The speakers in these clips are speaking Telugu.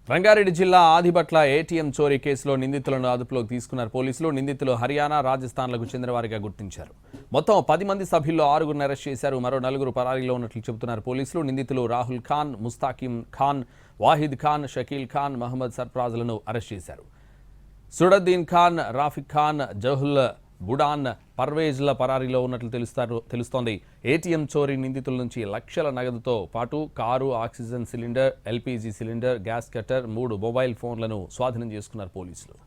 రంగారెడ్డి జిల్లా ఆదిబట్ల ఏటీఎం చోరీ కేసులో నిందితులను అదుపులోకి తీసుకున్నారు పోలీసులు. నిందితులు హర్యానా, రాజస్థాన్లకు చెందినవారిగా గుర్తించారు. మొత్తం 10 మంది సభ్యుల్లో 6గురిని అరెస్ట్ చేశారు. మరో 4 పరారీలో ఉన్నట్లు చెబుతున్నారు పోలీసులు. నిందితులు రాహుల్ ఖాన్, ముస్తాకిం ఖాన్, వాహిద్ ఖాన్, షకీల్ ఖాన్, మహమ్మద్ సర్ఫరాజ్లను అరెస్ట్ చేశారు. సుడద్దీన్ ఖాన్, రాఫిక్ ఖాన్, జహుల్ బుడాన్, పర్వేజ్ల పరారీలో ఉన్నట్లు తెలుస్తోంది. ఏటీఎం చోరీ నిందితుల నుంచి లక్షల నగదుతో పాటు car, oxygen cylinder, LPG cylinder, gas cutter, 3 mobile ఫోన్లను స్వాధీనం చేసుకున్నారు పోలీసులు.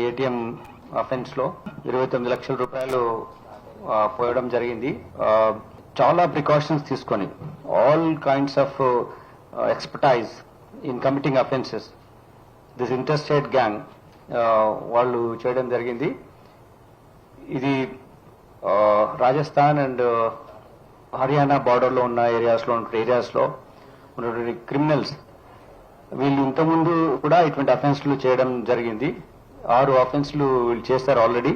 ఏటీఎం అఫెన్స్ లో 29 లక్షల రూపాయలు పోయడం జరిగింది. చాలా ప్రికాషన్స్ తీసుకొని all kinds of expertise in committing offences this interstate gang వాళ్ళు చేయడం జరిగింది. ఇది రాజస్థాన్ అండ్ హర్యానా బార్డర్లో ఉన్న ఏరియాస్లో ఉన్నటువంటి క్రిమినల్స్ వీళ్ళు ఇంతకుముందు కూడా ఇటువంటి అఫెన్స్లు చేయడం జరిగింది. 6 అఫెన్స్లు వీళ్ళు చేస్తారు ఆల్రెడీ.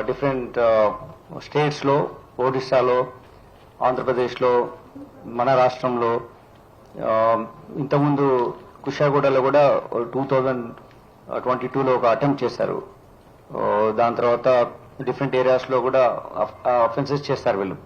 డిఫరెంట్ స్టేట్స్లో, ఒడిశాలో, ఆంధ్రప్రదేశ్లో, మన రాష్ట్రంలో, ఇంతకుముందు కుషాగూడలో కూడా 2022లో ఒక అటెంప్ట్ చేశారు. దాని తర్వాత డిఫరెంట్ ఏరియాస్లో కూడా అఫెన్సెస్ చేస్తారు వీళ్ళు.